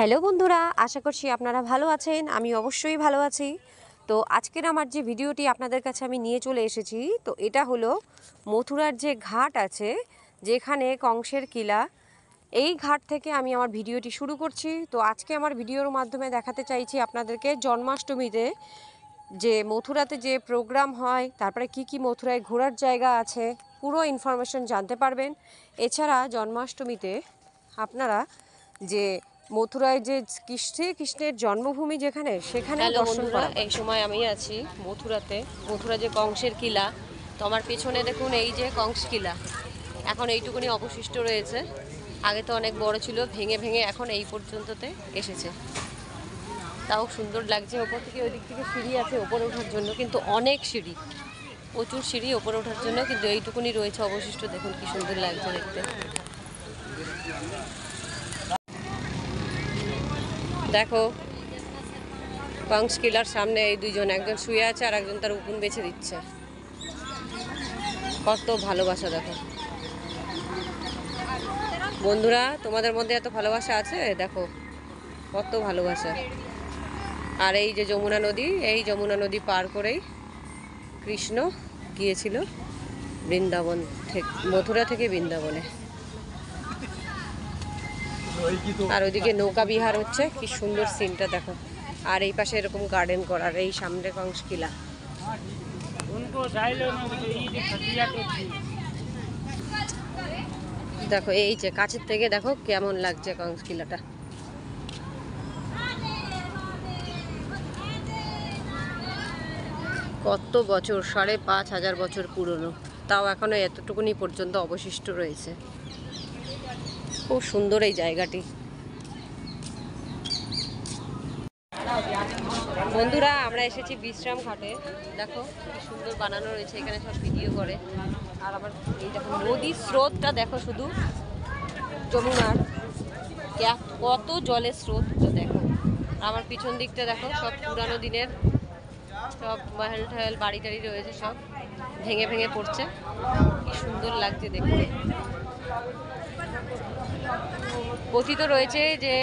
Hello বন্ধুরা, আশা করছি আপনারা ভালো আছেন। আমি অবশ্যই ভালো আছি। তো আজকের আমার যে ভিডিওটি আপনাদের কাছে আমি নিয়ে চলে এসেছি, তো এটা হলো মথুরার যে ঘাট আছে, যেখানে কংসের কিলা, এই ঘাট থেকে আমি আমার ভিডিওটি শুরু করছি। তো আজকে আমার ভিডিওর মাধ্যমে দেখাতে চাইছি আপনাদেরকে জন্মাষ্টমীতে যে মথুরাতে যে প্রোগ্রাম হয়, তারপরে কি মথুরায় ঘোরার জায়গা আছে, পুরো ইনফরমেশন জানতে পারবেন। এছাড়া জন্মাষ্টমীতে আপনারা যে মথুরায় যে কৃষ্ণের জন্মভূমি যেখানে, সেখানে দর্শন করা। এই সময় আমি আছি মথুরাতে, মথুরা যে কংসের কিলা। তো আমার পেছনে দেখুন এই যে কংস কিলা, এখন এইটুকুনি অবশিষ্ট রয়েছে। আগে তো অনেক বড় ছিল, ভেঙে ভেঙে এখন এই পর্যন্ততে এসেছে। তাও সুন্দর লাগছে। ওপর থেকে ওই দিক থেকে সিঁড়ি আছে ওপরে ওঠার জন্য, কিন্তু অনেক সিঁড়ি, প্রচুর সিঁড়ি ওপরে ওঠার জন্য, কিন্তু এইটুকুনি রয়েছে অবশিষ্ট। দেখুন কি সুন্দর লাগছে দেখতে। দেখো কংস কিলার সামনে এই দুইজন, একজন শুয়ে আছে আর একজন তার উকুন বেছে দিচ্ছে। কত ভালোবাসা দেখো বন্ধুরা, তোমাদের মধ্যে এত ভালোবাসা আছে, দেখো কত ভালোবাসা। আর এই যে যমুনা নদী, এই যমুনা নদী পার করেই কৃষ্ণ গিয়েছিল বৃন্দাবন থেকে, মথুরা থেকে বৃন্দাবনে। আর ওইদিকে নৌকা বিহার হচ্ছে, কি সুন্দর সিনটা দেখো। আর এই পাশে এরকম গার্ডেন করার, এই সামনে কংস কিলা। দেখো এই যে কাছের থেকে দেখো কেমন লাগছে কংস কিলাটা। কত বছর, ৫,৫০০ বছর পুরনো, তাও এখনো এতটুকুনি পর্যন্ত অবশিষ্ট রয়েছে। খুব সুন্দর এই জায়গাটি। বন্ধুরা, আমরা এসেছি বিশ্রাম ঘাটে। দেখো কি সুন্দর বানানো রয়েছে, এখানে সব ভিডিও করে। আর আমার এই দেখো নদীর স্রোতটা দেখো, শুধু যমুনার কত জলের স্রোত দেখো। আমার পিছন দিকটা দেখো, সব পুরানো দিনের সব মহল টহল বাড়ি টাড়ি রয়েছে, সব ভেঙে ভেঙে পড়ছে। কি সুন্দর লাগছে দেখতে। কথিত রয়েছে যে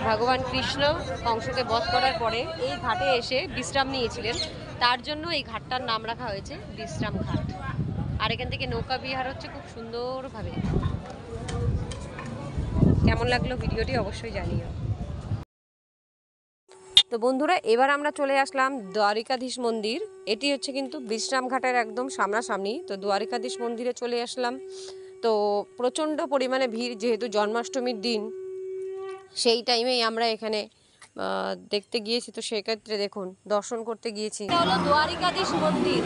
ভগবান কৃষ্ণ কংসকে বধ করার পরে এই ঘাটে এসে বিশ্রাম নিয়েছিলেন, তার জন্য এই ঘাটটার নাম রাখা হয়েছে বিশ্রাম ঘাট। আর এখান থেকে নৌকা বিহার হচ্ছে খুব সুন্দরভাবে। কেমন লাগলো ভিডিওটি অবশ্যই জানিও। তো বন্ধুরা, এবার আমরা চলে আসলাম দ্বারিকাধীশ মন্দির। এটি হচ্ছে কিন্তু বিশ্রাম ঘাটের একদম সামনাসামনি। তো দ্বারিকাধীশ মন্দিরে চলে আসলাম। তো প্রচণ্ড পরিমাণে ভিড়, যেহেতু জন্মাষ্টমীর দিন, সেই টাইমেই আমরা এখানে দেখতে গিয়েছি। তো সেক্ষেত্রে দেখুন, দর্শন করতে গিয়েছি। এটা হলো দ্বারিকাধীশ মন্দির।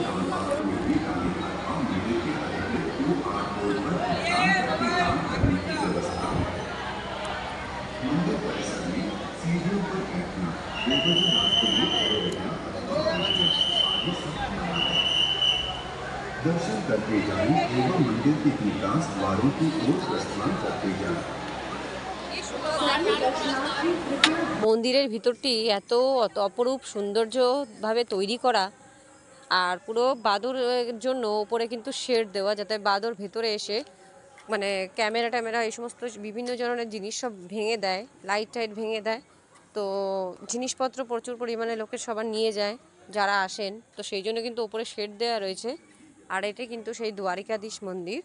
दर्शन करते जाएं एवं मंदिर के निकास द्वारों की ओर प्रस्थान करते जाएं। মন্দিরের ভিতরটি এত অপরূপ সৌন্দর্যভাবে তৈরি করা, আর পুরো বাদুরের জন্য উপরে কিন্তু শেড দেওয়া, যাতে বাদুর ভেতরে এসে মানে ক্যামেরা এই সমস্ত বিভিন্ন ধরনের জিনিস সব ভেঙে দেয়, লাইট টাইট ভেঙে দেয়। তো জিনিসপত্র প্রচুর পরিমাণে লোকের সবার নিয়ে যায় যারা আসেন। তো সেই জন্য কিন্তু উপরে শেড দেওয়া রয়েছে। আর এটা কিন্তু সেই দ্বারিকাধীশ মন্দির।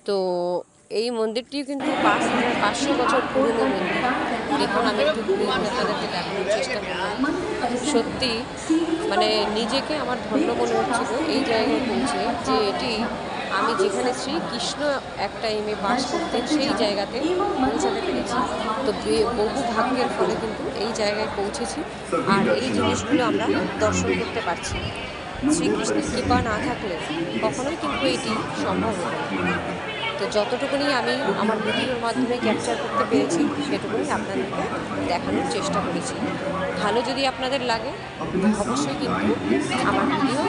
তো এই মন্দিরটিও কিন্তু ৫,৫০০ বছর পুরনো মন্দির। দেখুন, আমি একটু ঘুরে আপনাদেরকে দেখানোর চেষ্টা করলাম। সত্যি মানে নিজেকে আমার ধন্য মনে হচ্ছিল এই জায়গায় পৌঁছে, যে এটি আমি যেখানে শ্রীকৃষ্ণ এক টাইমে বাস করতেন সেই জায়গাতে পৌঁছাতে পেরেছি। তো বহু ভাগ্যের ফলে কিন্তু এই জায়গায় পৌঁছেছি, আর এই জিনিসগুলো আমরা দর্শন করতে পারছি। শ্রীকৃষ্ণের কৃপা না থাকলে কখনোই কিন্তু এটি সম্ভব হতো না। তো যতটুকুনি আমি আমার ভিডিওর মাধ্যমে ক্যাপচার করতে পেরেছি, সেটুকুনি আপনাদেরকে দেখানোর চেষ্টা করেছি। ভালো যদি আপনাদের লাগে, অবশ্যই কিন্তু আমার ভিডিও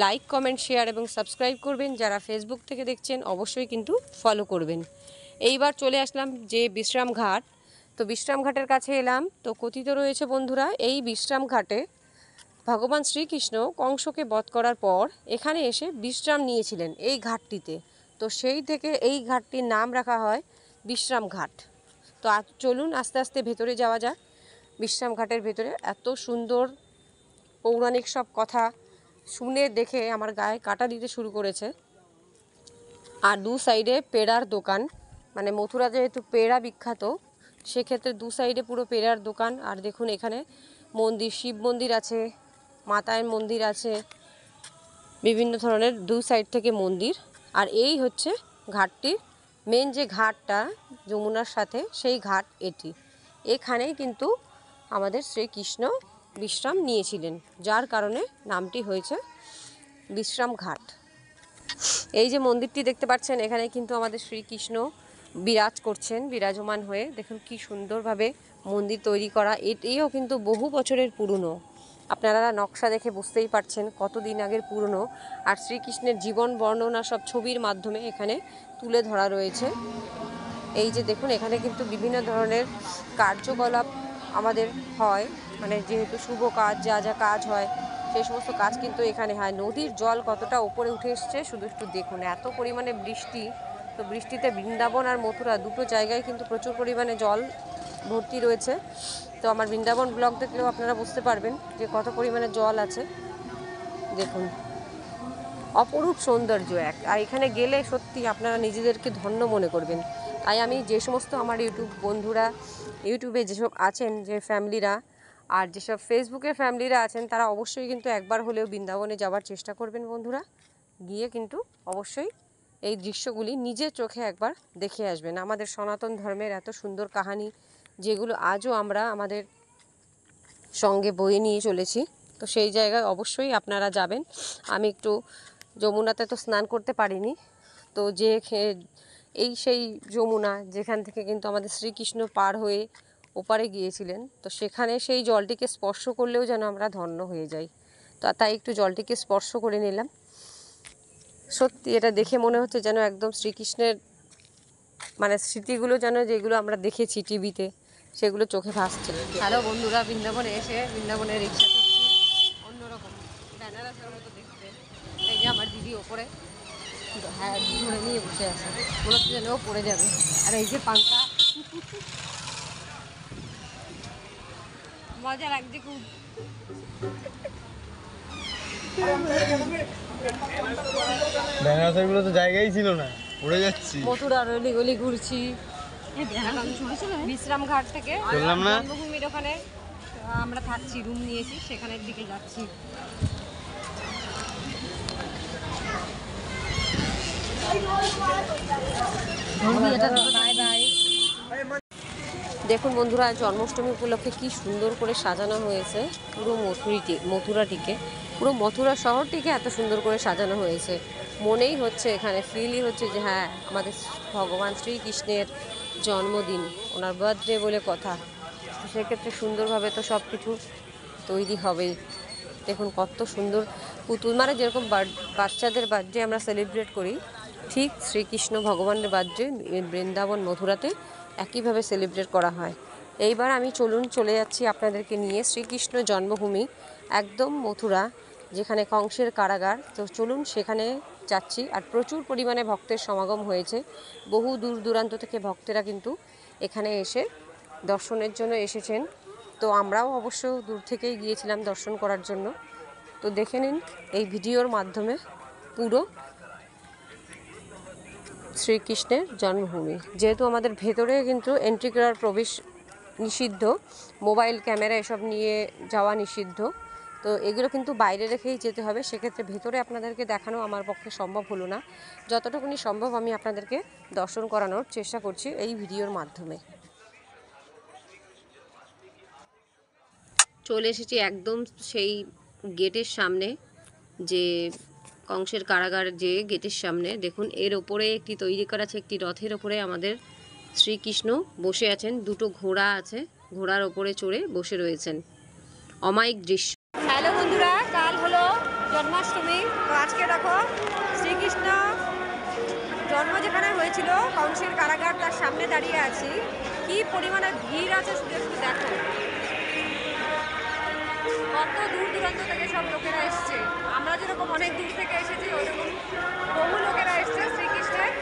লাইক, কমেন্ট, শেয়ার এবং সাবস্ক্রাইব করবেন। যারা ফেসবুক থেকে দেখছেন অবশ্যই কিন্তু ফলো করবেন। এইবার চলে আসলাম যে বিশ্রাম ঘাট। তো বিশ্রাম ঘাটের কাছে এলাম। তো কথিত রয়েছে বন্ধুরা, এই বিশ্রাম ঘাটে ভগবান শ্রীকৃষ্ণ কংসকে বধ করার পর এখানে এসে বিশ্রাম নিয়েছিলেন এই ঘাটটিতে। তো সেই থেকে এই ঘাটটির নাম রাখা হয় বিশ্রাম ঘাট। তো চলুন আস্তে আস্তে ভেতরে যাওয়া যাক। বিশ্রামঘাটের ভেতরে এত সুন্দর পৌরাণিক সব কথা শুনে দেখে আমার গায়ে কাঁটা দিতে শুরু করেছে। আর দু সাইডে পেড়ার দোকান, মানে মথুরা যেহেতু পেড়া বিখ্যাত, সেক্ষেত্রে দু সাইডে পুরো পেড়ার দোকান। আর দেখুন এখানে মন্দির, শিব মন্দির আছে, মাতায়ের মন্দির আছে, বিভিন্ন ধরনের দু সাইড থেকে মন্দির। আর এই হচ্ছে ঘাটটির মেন যে ঘাটটা যমুনার সাথে, সেই ঘাট এটি। এখানেই কিন্তু আমাদের শ্রীকৃষ্ণ বিশ্রাম নিয়েছিলেন, যার কারণে নামটি হয়েছে বিশ্রাম ঘাট। এই যে মন্দিরটি দেখতে পাচ্ছেন, এখানে কিন্তু আমাদের শ্রীকৃষ্ণ বিরাজ করছেন, বিরাজমান হয়ে। দেখুন কি সুন্দরভাবে মন্দির তৈরি করা। এটিও কিন্তু বহু বছরের পুরনো, আপনারা নকশা দেখে বুঝতেই পারছেন কতদিন আগের পুরনো। আর শ্রীকৃষ্ণের জীবন বর্ণনা সব ছবির মাধ্যমে এখানে তুলে ধরা রয়েছে। এই যে দেখুন এখানে কিন্তু বিভিন্ন ধরনের কার্যকলাপ আমাদের হয়, মানে যেহেতু শুভ কাজ, যা যা কাজ হয় সেই সমস্ত কাজ কিন্তু এখানে হয়। নদীর জল কতটা উপরে উঠে এসছে শুধু একটু দেখুন, এত পরিমাণে বৃষ্টি। তো বৃষ্টিতে বৃন্দাবন আর মথুরা দুটো জায়গায় কিন্তু প্রচুর পরিমাণে জল ভর্তি রয়েছে। তো আমার বৃন্দাবন ব্লগ দেখলেও আপনারা বুঝতে পারবেন যে কত পরিমাণে জল আছে। দেখুন অপরূপ সৌন্দর্য এক। আর এখানে গেলে সত্যি আপনারা নিজেদেরকে ধন্য মনে করবেন। তাই আমি যে সমস্ত আমার ইউটিউব বন্ধুরা, ইউটিউবে যেসব আছেন যে ফ্যামিলিরা, আর যেসব ফেসবুকের ফ্যামিলিরা আছেন, তারা অবশ্যই কিন্তু একবার হলেও বৃন্দাবনে যাওয়ার চেষ্টা করবেন বন্ধুরা। গিয়ে কিন্তু অবশ্যই এই দৃশ্যগুলি নিজের চোখে একবার দেখে আসবেন। আমাদের সনাতন ধর্মের এত সুন্দর কাহিনী, যেগুলো আজও আমরা আমাদের সঙ্গে বয়ে নিয়ে চলেছি, তো সেই জায়গায় অবশ্যই আপনারা যাবেন। আমি একটু যমুনাতে তো স্নান করতে পারিনি, তো এই সেই যমুনা যেখান থেকে কিন্তু আমাদের শ্রীকৃষ্ণ পার হয়ে ওপারে গিয়েছিলেন, তো সেখানে সেই জলটিকে স্পর্শ করলেও যেন আমরা ধন্য হয়ে যাই। তো তাই একটু জলটিকে স্পর্শ করে নিলাম। সত্যি এটা দেখে মনে হচ্ছে যেন একদম শ্রীকৃষ্ণের মানে স্মৃতিগুলো যেন যেগুলো আমরা দেখেছি টিভিতে, সেগুলো চোখে ভাসছে। হ্যালো বন্ধুরা, বৃন্দাবনে এসে বৃন্দাবনের রিক্সা করছি, অন্যরকম বেনারসের মতো দেখতে। এই যে আমার দিদি ওপরে হ্যাঁ ধরে নিয়ে বসে আছে, মনে হচ্ছে যেন ও পড়ে যাবে। আর এই যে পাঙ্খা, মজা লাগছে খুব। বেনারসের গুলো তো জায়গাই ছিল না, উড়ে যাচ্ছি। মথুরার অলি গলি ঘুরছি। বিশ্রাম ঘাট থেকে জন্মভূমির ওখানে আমরা থাকছি, রুম নিয়েছি, সেখানের দিকে যাচ্ছি। দেখুন বন্ধুরা, জন্মাষ্টমী উপলক্ষে কি সুন্দর করে সাজানো হয়েছে পুরো মথুরাটিকে, পুরো মথুরা শহরটিকে এত সুন্দর করে সাজানো হয়েছে। মনেই হচ্ছে, এখানে ফিলই হচ্ছে যে হ্যাঁ আমাদের ভগবান শ্রীকৃষ্ণের জন্মদিন, ওনার বার্থডে বলে কথা। তো সেক্ষেত্রে সুন্দরভাবে তো সব কিছু তৈরি হবেই। দেখুন কত সুন্দর পুতুল, মানে যেরকম বাচ্চাদের বার্থডে আমরা সেলিব্রেট করি, ঠিক শ্রীকৃষ্ণ ভগবানের বার্থডে বৃন্দাবন মথুরাতে একইভাবে সেলিব্রেট করা হয়। এইবার আমি চলে যাচ্ছি আপনাদেরকে নিয়ে শ্রীকৃষ্ণ জন্মভূমি, একদম মথুরা, যেখানে কংসের কারাগার। তো চলুন সেখানে যাচ্ছি। আর প্রচুর পরিমাণে ভক্তের সমাগম হয়েছে, বহু দূর দূরান্ত থেকে ভক্তেরা কিন্তু এখানে এসে দর্শনের জন্য এসেছেন। তো আমরাও অবশ্য দূর থেকেই গিয়েছিলাম দর্শন করার জন্য। তো দেখে নিন এই ভিডিওর মাধ্যমে পুরো শ্রীকৃষ্ণের জন্মভূমি। যেহেতু আমাদের ভেতরে কিন্তু এন্ট্রি করার প্রবেশ নিষিদ্ধ, মোবাইল ক্যামেরা এসব নিয়ে যাওয়া নিষিদ্ধ, তো এগুলো কিন্তু বাইরে রেখেই যেতে হবে। সেক্ষেত্রে ভেতরে আপনাদেরকে দেখানো আমার পক্ষে সম্ভব হলো না। যতটুকুনি সম্ভব আমি আপনাদেরকে দর্শন করানোর চেষ্টা করছি এই ভিডিওর মাধ্যমে। চলে এসেছি একদম সেই গেটের সামনে, যে কংসের কারাগার যে গেটের সামনে। দেখুন এর ওপরে একটি তৈরি করা আছে, একটি রথের ওপরে আমাদের শ্রীকৃষ্ণ বসে আছেন, দুটো ঘোড়া আছে, ঘোড়ার ওপরে চড়ে বসে রয়েছেন। অমায়িক দৃশ্য। হ্যালো বন্ধুরা, কাল হলো জন্মাষ্টমী। তো আজকে দেখো শ্রীকৃষ্ণ জন্ম যেখানে হয়েছিল কংসের কারাগার, তার সামনে দাঁড়িয়ে আছি। কি পরিমাণে ভিড় আছে শুধু একটু দেখো, কত দূর দূরান্ত থেকে সব লোকেরা এসছে। আমরা যেরকম অনেক দূর থেকে এসেছি, ওইরকম বহু লোকেরা এসছে শ্রীকৃষ্ণের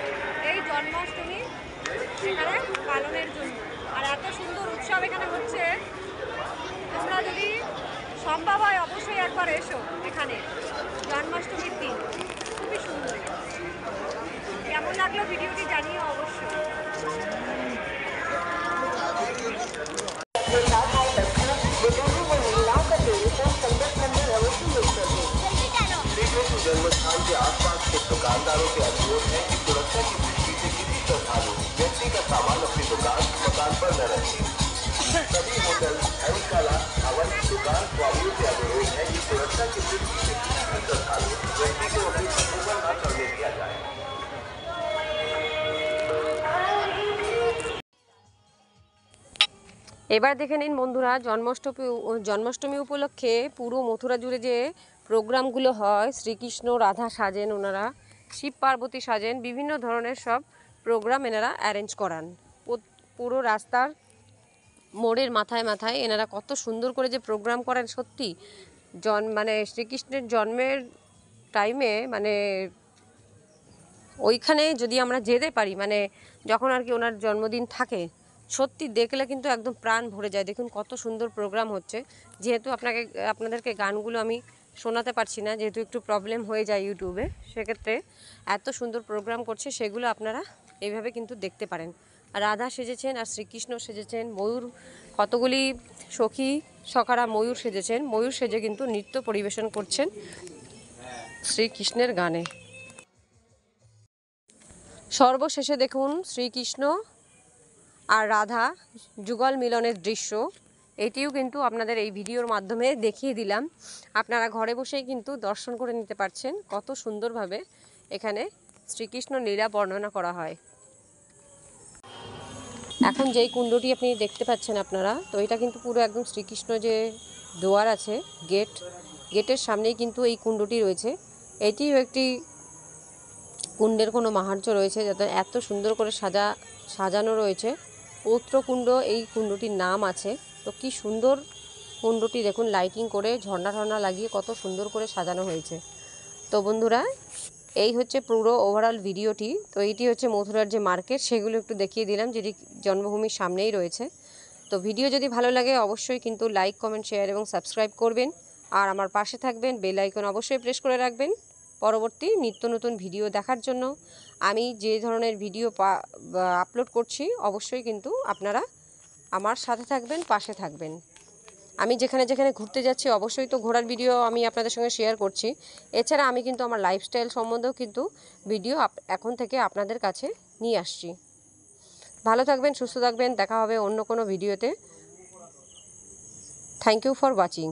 এই জন্মাষ্টমী এখানে পালনের জন্য। সুন্দর উৎসব এখানে হচ্ছে। তোমরা যদি সম্ভব হয় অবশ্যই একবার এসো এখানে জন্মাষ্টমীর দিন, খুবই সুন্দর। কেমন লাগলো ভিডিওটি জানিও অবশ্যই। जन्मस्थान के आसपास के दुकानदारों के अनुरोध है कि सुरक्षा की दृष्टि से किसी श्रद्धालु व्यक्ति का सामान अपनी दुकान मकान पर न रखें। सभी होटल, धर्मशाला, भवन, दुकान स्वामियों से अनुरोध है कि सुरक्षा की दृष्टि से किसी भी श्रद्धालु व्यक्ति को अपनी छतों पर न चढ़ने दिया जाए। এবার দেখে নিন বন্ধুরা, জন্মাষ্টমী উপলক্ষে পুরো মথুরা জুড়ে যে প্রোগ্রামগুলো হয়, শ্রীকৃষ্ণ রাধা সাজেন, ওনারা শিব পার্বতী সাজেন, বিভিন্ন ধরনের সব প্রোগ্রাম এনারা অ্যারেঞ্জ করান। পুরো রাস্তার মোড়ের মাথায় মাথায় এনারা কত সুন্দর করে যে প্রোগ্রাম করেন, সত্যি মানে শ্রীকৃষ্ণের জন্মের টাইমে মানে ওইখানে যদি আমরা যেতে পারি, মানে যখন আর কি ওনার জন্মদিন থাকে, সত্যি দেখলে কিন্তু একদম প্রাণ ভরে যায়। দেখুন কত সুন্দর প্রোগ্রাম হচ্ছে। যেহেতু আপনাদেরকে গানগুলো আমি শোনাতে পারছি না, যেহেতু একটু প্রবলেম হয়ে যায় ইউটিউবে, সেক্ষেত্রে এত সুন্দর প্রোগ্রাম করছে, সেগুলো আপনারা এইভাবে কিন্তু দেখতে পারেন। রাধা সেজেছেন আর শ্রীকৃষ্ণ সেজেছেন, ময়ূর কতগুলি সখারা ময়ূর সেজেছেন, ময়ূর সেজে কিন্তু নৃত্য পরিবেশন করছেন শ্রীকৃষ্ণের গানে। সর্বশেষে দেখুন শ্রীকৃষ্ণ আর রাধা যুগল মিলনের দৃশ্য, এটিও কিন্তু আপনাদের এই ভিডিওর মাধ্যমে দেখিয়ে দিলাম। আপনারা ঘরে বসেই কিন্তু দর্শন করে নিতে পারছেন কত সুন্দরভাবে এখানে শ্রীকৃষ্ণ লীলা বর্ণনা করা হয়। এখন যেই কুণ্ডটি আপনি দেখতে পাচ্ছেন আপনারা, তো এটা কিন্তু পুরো একদম শ্রীকৃষ্ণ যে দুয়ার আছে, গেটের সামনেই কিন্তু এই কুণ্ডটি রয়েছে। এটিও একটি কুণ্ডের কোনো মাহাত্ম্য রয়েছে, যাতে এত সুন্দর করে সাজানো রয়েছে। পৌত্রকুণ্ড এই কুণ্ডটির নাম আছে। তো কি সুন্দর কুণ্ডটি দেখুন, লাইটিং করে ঝর্ণা লাগিয়ে কত সুন্দর করে সাজানো হয়েছে। তো বন্ধুরা, এই হচ্ছে পুরো ওভারঅল ভিডিওটি। তো এইটি হচ্ছে মথুরার যে মার্কেট, সেগুলো একটু দেখিয়ে দিলাম, যেটি জন্মভূমির সামনেই রয়েছে। তো ভিডিও যদি ভালো লাগে অবশ্যই কিন্তু লাইক, কমেন্ট, শেয়ার এবং সাবস্ক্রাইব করবেন। আর আমার পাশে থাকবেন, বেল আইকন অবশ্যই প্রেস করে রাখবেন পরবর্তী নিত্য নতুন ভিডিও দেখার জন্য। আমি যে ধরনের ভিডিও আপলোড করছি অবশ্যই কিন্তু আপনারা আমার সাথে থাকবেন, পাশে থাকবেন। আমি যেখানে যেখানে ঘুরতে যাচ্ছি অবশ্যই তো ঘোরার ভিডিও আমি আপনাদের সঙ্গে শেয়ার করছি। এছাড়া আমি কিন্তু আমার লাইফস্টাইল সম্বন্ধেও কিন্তু ভিডিও এখন থেকে আপনাদের কাছে নিয়ে আসছি। ভালো থাকবেন, সুস্থ থাকবেন, দেখা হবে অন্য কোনো ভিডিওতে। Thank you for watching.